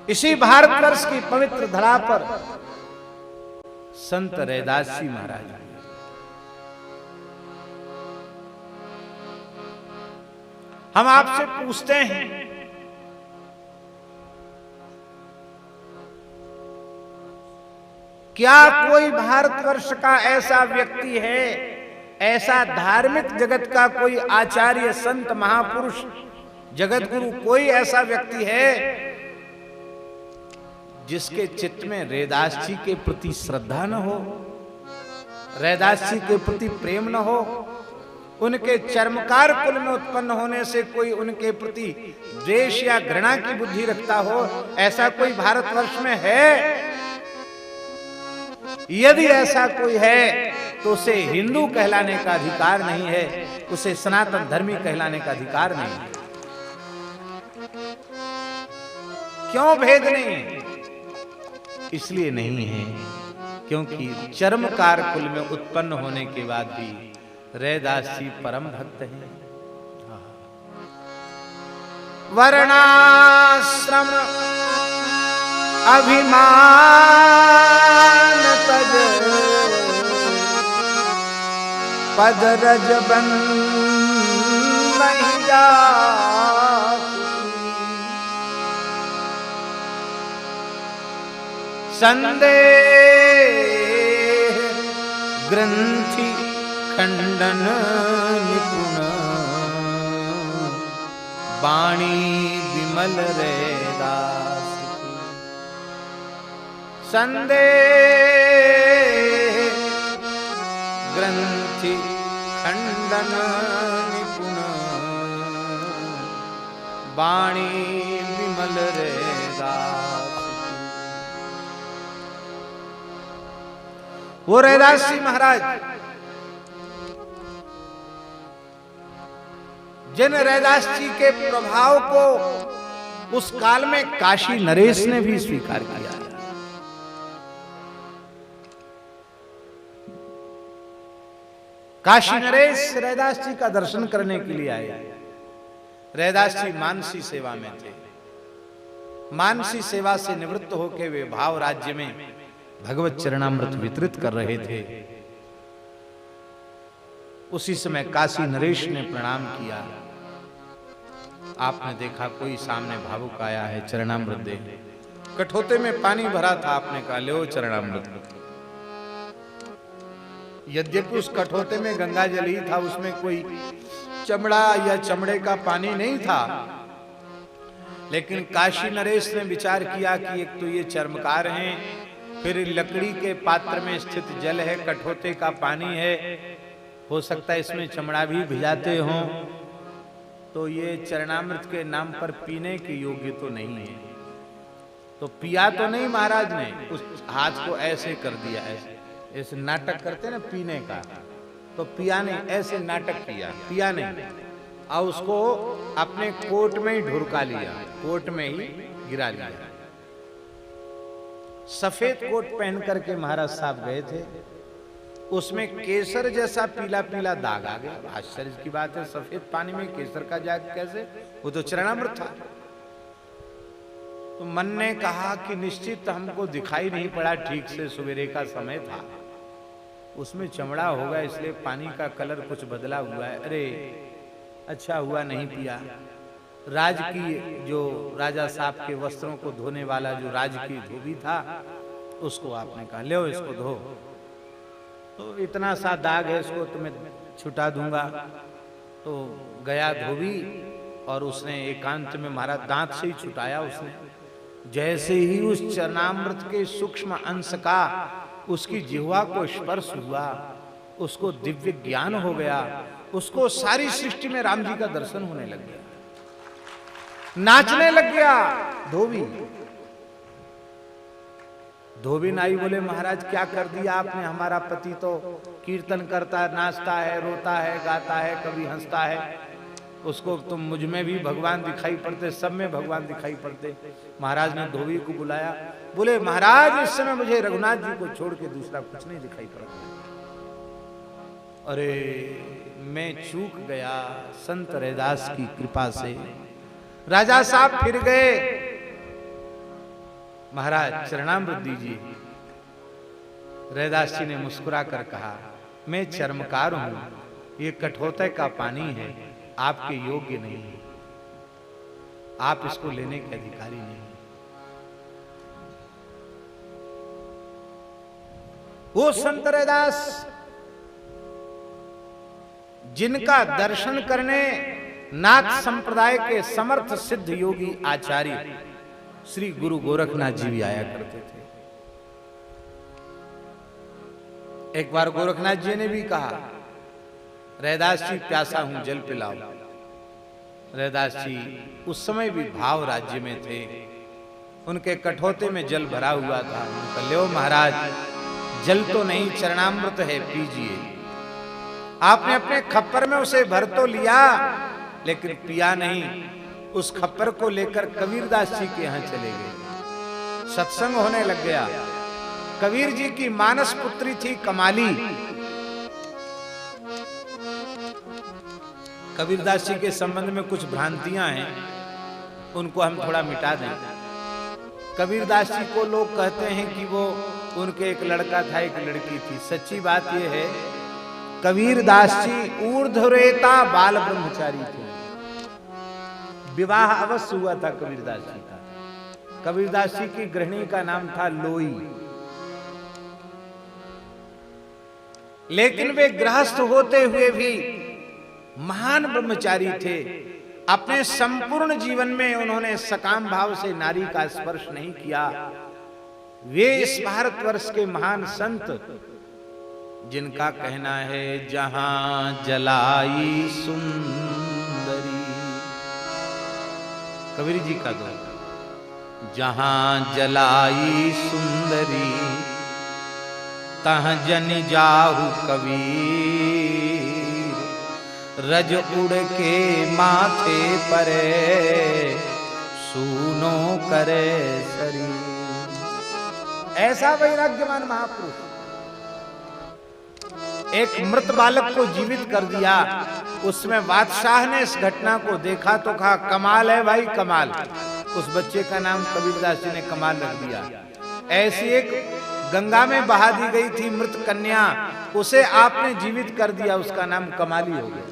इसी भारतवर्ष की पवित्र धरा पर संत रैदास जी महाराज, हम आपसे पूछते हैं, क्या कोई भारतवर्ष का ऐसा व्यक्ति है, ऐसा धार्मिक जगत का कोई आचार्य, संत, महापुरुष, जगत गुरु, कोई ऐसा व्यक्ति है जिसके चित्त में रैदास जी के प्रति श्रद्धा न हो, रैदास जी के प्रति प्रेम न हो, उनके चर्मकार कुल में उत्पन्न होने से कोई उनके प्रति द्वेष या घृणा की बुद्धि रखता हो? ऐसा कोई भारतवर्ष में है? यदि ऐसा कोई है तो उसे हिंदू कहलाने का अधिकार नहीं है, उसे सनातन धर्मी कहलाने का अधिकार नहीं है। क्यों भेद नहीं है? इसलिए नहीं है क्योंकि चर्मकार कुल में उत्पन्न होने के बाद भी रैदास जी परम भक्त हैं। वर्णाश्रम अभिमान तज पद रज बन नहीं जा, संदेह ग्रंथि खंडन निपुण, वाणी विमल रैदास की। संदेह ग्रंथि खंडन निपुण, वाणी विमल रैदास की। वो रैदास जी महाराज जिन रैदास जी के प्रभाव को उस काल में काशी नरेश ने भी स्वीकार किया। काशी नरेश रैदास जी का दर्शन करने के लिए आए। रैदास जी मानसी सेवा में थे। मानसी सेवा से निवृत्त होकर वे भाव राज्य में भगवत चरणामृत वितरित कर रहे थे। उसी समय काशी नरेश ने प्रणाम किया। आपने देखा कोई सामने भावुक आया है, चरणामृत दे। कठोते में पानी भरा था, आपने कहा ले चरणामृत। यद्यपि उस कठोते में गंगा जल ही था, उसमें कोई चमड़ा या चमड़े का पानी नहीं था, लेकिन काशी नरेश ने विचार किया कि एक तो ये चर्मकार हैं, फिर लकड़ी के पात्र में स्थित जल है, कठोते का पानी है, हो सकता है इसमें चमड़ा भी भिजाते हों, तो ये चरणामृत के नाम पर पीने के योग्य तो नहीं है। तो पिया तो नहीं महाराज ने, उस हाथ को ऐसे कर दिया, ऐसे नाटक करते ना पीने का, तो पिया नहीं, ऐसे नाटक किया, पिया नहीं, और उसको अपने कोट में ही ढुरका लिया, कोट में ही गिरा लिया। सफेद कोट पहन करके महाराज साहब गए थे, उसमें केसर जैसा पीला पीला दाग आ गया। आश्चर्य की बात है, सफेद पानी में केसर का दाग कैसे? वो तो चरणामृत था। तो मन ने कहा कि निश्चित हमको दिखाई नहीं पड़ा ठीक से, सवेरे का समय था, उसमें चमड़ा होगा इसलिए पानी का कलर कुछ बदला हुआ है। अरे अच्छा हुआ नहीं पिया। राज की जो राजा साहब के वस्त्रों को धोने वाला जो राज की धोबी था, उसको आपने कहा ले इसको धो, तो इतना सा दाग है, इसको तुम्हें छुटा दूंगा। तो गया धोबी और उसने एकांत में मारा, दांत से ही छुटाया उसने। जैसे ही उस चरणामृत के सूक्ष्म अंश का उसकी जिह्वा को स्पर्श हुआ, उसको दिव्य ज्ञान हो गया, उसको सारी सृष्टि में राम जी का दर्शन होने लग गया, नाचने लग गया धोबी। धोबी नाई बोले महाराज क्या कर दिया आपने, हमारा पति तो कीर्तन करता है, नाचता है, रोता है, गाता है, कभी हंसता है, उसको तुम मुझ में भी भगवान दिखाई पड़ते, सब में भगवान दिखाई पड़ते। महाराज ने धोबी को बुलाया, बोले महाराज इस समय मुझे रघुनाथ जी को छोड़ के दूसरा कुछ नहीं दिखाई पड़ता। अरे मैं चूक गया, संत रैदास की कृपा से। राजा साहब फिर गए, महाराज चरणामृत दीजिए। रैदास जी ने मुस्कुरा कर कहा, मैं चर्मकार हूं, ये कठोते का पानी है, आपके योग्य नहीं है, आप इसको लेने के अधिकारी नहीं। वो संत रैदास जिनका दर्शन करने नाथ संप्रदाय के समर्थ सिद्ध योगी आचार्य श्री गुरु गोरखनाथ जी भी आया करते थे। एक बार गोरखनाथ जी ने भी कहा, रैदास जी प्यासा हूं, जल पिलाओ। रैदास जी उस समय भी भाव राज्य में थे, उनके कठोते में जल भरा हुआ था। उनका लो महाराज, जल तो नहीं चरणामृत है, पीजिए। आपने अपने खप्पर में उसे भर तो लिया, लेकिन पिया नहीं। उस खप्पर को लेकर कबीरदास जी के यहां चले गए। सत्संग होने लग गया। कबीर जी की मानस पुत्री थी कमाली। कबीरदास जी के संबंध में कुछ भ्रांतियां हैं, उनको हम थोड़ा मिटा दें। कबीरदास जी को लोग कहते हैं कि वो उनके एक लड़का था, एक लड़की थी। सच्ची बात यह है, कबीरदास जी ऊर्ध्वरेता बाल ब्रह्मचारी थे। विवाह अवश्य हुआ था कबीरदास जी का। कबीरदास जी की गृहिणी का नाम था लोई, लेकिन वे गृहस्थ होते हुए भी महान ब्रह्मचारी थे। अपने संपूर्ण जीवन में उन्होंने सकाम भाव से नारी का स्पर्श नहीं किया। वे इस भारतवर्ष के महान संत, जिनका कहना है जहां जलाई सुंदरी, कबीर जी का दो, जहां जलाई सुंदरी तह जन जाहु कबीर, रज उड़ के माथे परे सूनो करे शरीर। ऐसा वैराग्यवान महापुरुष एक मृत बालक को जीवित कर दिया। उसमें बादशाह ने इस घटना को देखा तो कहा, कमाल है भाई कमाल। उस बच्चे का नाम कबीरदास जी ने कमाल रख दिया। ऐसी एक गंगा में बहा दी गई थी मृत कन्या, उसे आपने जीवित कर दिया, उसका नाम कमाली हो गया।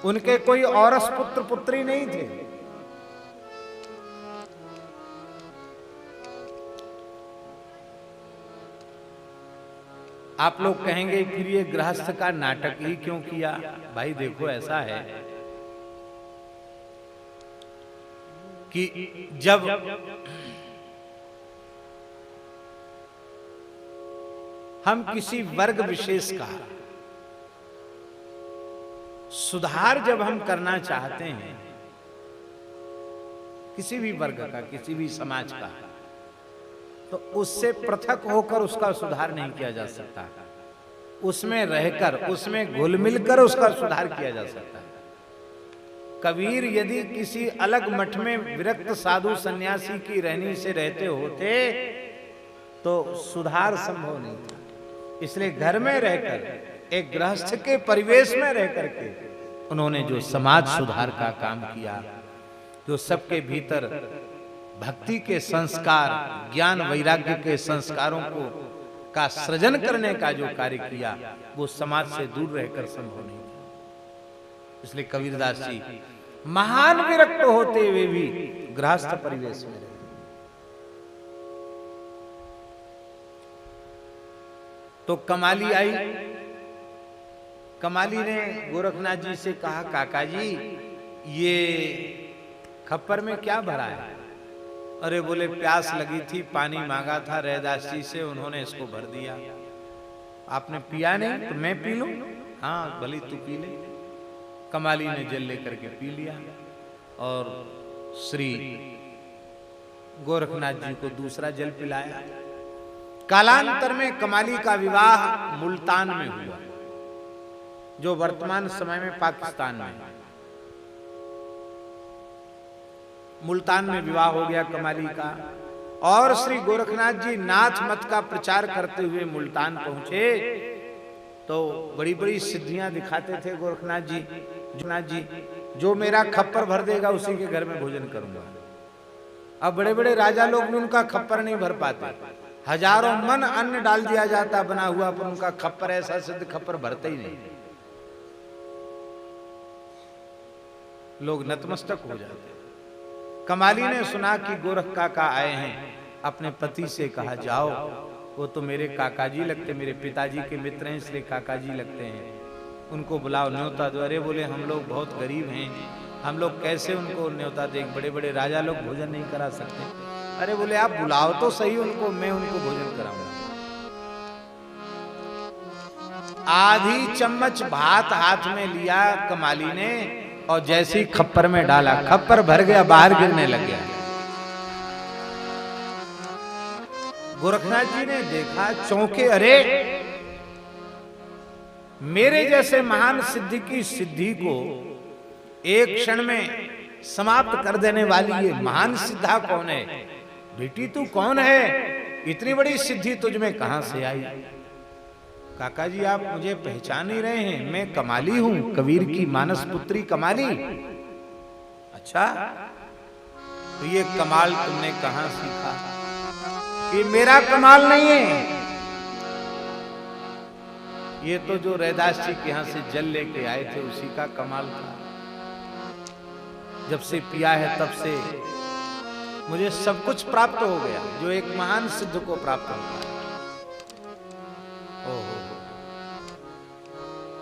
उनके कोई औरस पुत्र पुत्री नहीं थे। आप लोग कहेंगे फिर ये गृहस्थ का नाटक ही क्यों किया? भाई देखो, ऐसा है कि जब हम किसी वर्ग विशेष का सुधार जब हम करना चाहते हैं, किसी भी वर्ग का, किसी भी समाज का, तो उससे पृथक होकर उसका सुधार नहीं किया जा सकता। उसमें रहकर, उसमें घुल मिलकर उसका सुधार किया जा सकता है। कबीर यदि किसी अलग मठ में विरक्त साधु सन्यासी की रहनी से रहते होते तो सुधार संभव नहीं था। इसलिए घर में रहकर, एक गृहस्थ के परिवेश में रहकर के उन्होंने जो समाज सुधार का काम किया, जो सबके भीतर भक्ति के संस्कार, ज्ञान वैराग्य के संस्कारों को का सृजन करने का जो कार्य किया, वो समाज से दूर रहकर संभव नहीं था। इसलिए कबीरदास जी महान विरक्त होते हुए भी गृहस्थ परिवेश में रहे। तो कमाली आई। कमाली ने गोरखनाथ जी से कहा, काका जी ये खप्पर में क्या भरा है? अरे बोले प्यास लगी थी, पानी मांगा था रैदास जी से, उन्होंने इसको भर दिया। आपने पिया नहीं तो मैं पी लूं? हाँ भली तू पी ले। कमाली ने जल लेकर के पी लिया और श्री गोरखनाथ जी को दूसरा जल पिलाया। कालांतर में कमाली का विवाह मुल्तान में हुआ, जो वर्तमान समय में पाकिस्तान में है। मुल्तान में विवाह हो गया कमाली का, और श्री गोरखनाथ जी नाथ मत का प्रचार करते हुए मुल्तान पहुंचे तो बड़ी बड़ी सिद्धियां दिखाते थे गोरखनाथ जी। जो मेरा खप्पर भर देगा उसी के घर में भोजन करूंगा। अब बड़े बड़े राजा लोग भी उनका खप्पर नहीं भर पाते, हजारों मन अन्न डाल दिया जाता बना हुआ, पर उनका खप्पर ऐसा सिद्ध खप्पर भरते ही नहीं, लोग नतमस्तक हो जाते। कमाली ने सुना कि गोरख काका आए हैं, अपने पति से कहा जाओ, वो तो मेरे काका जी लगते, मेरे पिताजी के मित्र हैं इसलिए काका जी लगते हैं, उनको बुलाओ, न्योता दो। अरे बोले हम लोग बहुत गरीब हैं, हम लोग कैसे उनको न्योता दें, बड़े बड़े राजा लोग भोजन नहीं करा सकते। अरे बोले आप बुलाओ तो सही उनको, मैं उनको भोजन कराऊंगा। आधी चम्मच भात हाथ में लिया कमाली ने, और जैसे ही खप्पर में डाला, खप्पर भर गया, बाहर गिरने लग गया। गोरखनाथ जी ने देखा, चौंके, अरे मेरे जैसे महान सिद्धि की सिद्धि को एक क्षण में समाप्त कर देने वाली ये महान सिद्धा कौन है? बेटी तू कौन है? इतनी बड़ी सिद्धि तुझ में कहां से आई? काका जी आप मुझे पहचान नहीं रहे हैं, मैं कमाली हूं, कबीर की मानस पुत्री कमाली। अच्छा, तो ये कमाल तुमने कहां सीखा? कि मेरा कमाल नहीं है, ये तो जो रैदास जी के यहां से जल लेके आए थे उसी का कमाल था। जब से पिया है तब से मुझे सब कुछ प्राप्त हो गया जो एक महान सिद्ध को प्राप्त होता है। ओहो,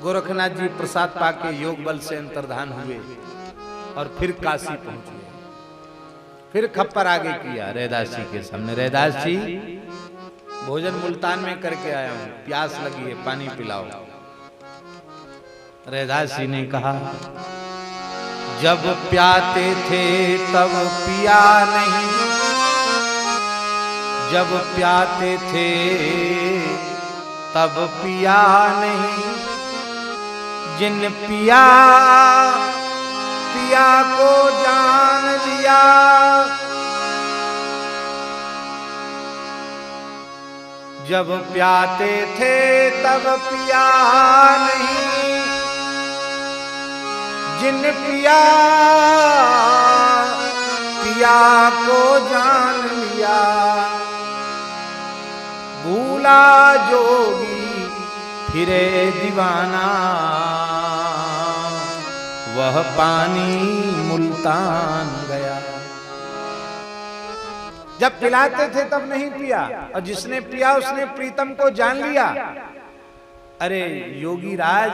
गोरखनाथ जी प्रसाद पाके योग बल से अंतर्धान हुए और फिर काशी पहुंचे। फिर खप्पर आगे किया रैदास जी के सामने, रैदास जी भोजन मुल्तान में करके आया हूं, प्यास लगी है, पानी पिलाओ। रैदास जी ने कहा, जब प्याते थे तब पिया नहीं, जब प्याते थे तब पिया नहीं, जिन पिया पिया को जान लिया, जब प्याते थे तब पिया नहीं, जिन पिया पिया को जान लिया, भूला जोगी फिरे दीवाना, वह पानी मुल्तान गया। जब पिलाते थे तब नहीं पिया, और जिसने पिया उसने प्रीतम को जान लिया। अरे योगी राज,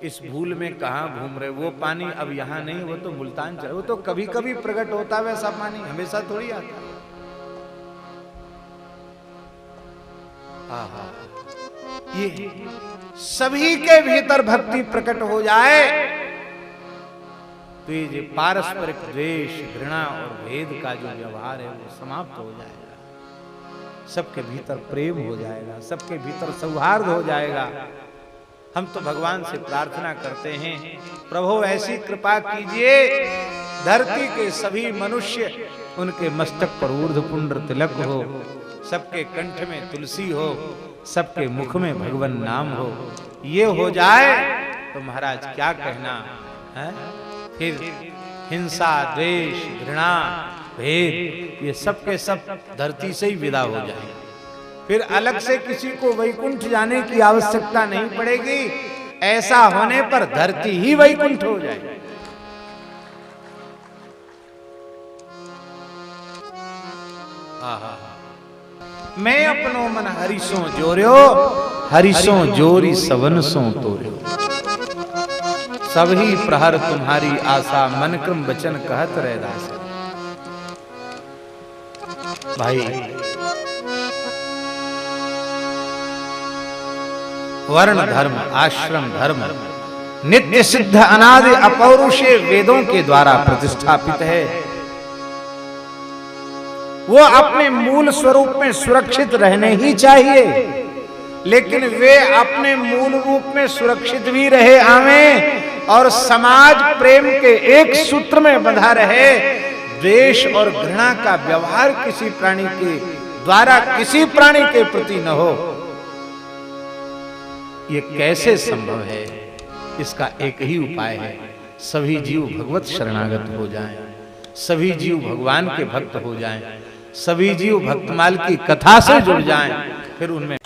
इस भूल में कहां घूम रहे? वो पानी अब यहां नहीं, वो तो मुल्तान चला। वो तो कभी कभी प्रकट होता है, वैसा पानी हमेशा थोड़ी आता। आहा, ये सभी के भीतर भक्ति प्रकट हो जाए तो ये पारस्परिक द्वेष, घृणा और भेद का जो व्यवहार है वो समाप्त हो जाएगा, सबके भीतर प्रेम हो जाएगा, सबके भीतर सौहार्द हो जाएगा। हम तो भगवान से प्रार्थना करते हैं, प्रभु ऐसी कृपा कीजिए धरती के सभी मनुष्य उनके मस्तक पर ऊर्ध्व पुंड्र तिलक हो, सबके कंठ में तुलसी हो, सबके मुख में भगवान नाम हो। ये हो जाए तो महाराज क्या कहना है? फिर हिंसा, द्वेष, घृणा, भेद ये सब के सब धरती से ही विदा हो जाए। फिर अलग से किसी को वैकुंठ जाने की आवश्यकता नहीं पड़ेगी। ऐसा होने पर धरती ही वैकुंठ हो जाए। मैं अपनो मन हरिसों जोर्यो, हरिसों जोरी सवन सो तोर्यो, सभी प्रहर तुम्हारी आशा, मन क्रम वचन कहत रैदास। भाई वर्ण धर्म, आश्रम धर्म नित्य सिद्ध अनादि अपौरुषेय वेदों के द्वारा प्रतिष्ठापित है। वो अपने मूल स्वरूप में सुरक्षित रहने ही चाहिए, लेकिन वे अपने मूल रूप में सुरक्षित भी रहे आवें और समाज प्रेम के एक सूत्र में बंधा रहे। द्वेष और घृणा का व्यवहार किसी प्राणी के द्वारा किसी प्राणी के प्रति न हो, ये कैसे संभव है? इसका एक ही उपाय है, सभी जीव भगवत शरणागत हो जाएं। सभी जीव भगवान के भक्त हो जाएं, सभी जीव भक्तमाल की कथा से जुड़ जाएं, फिर उनमें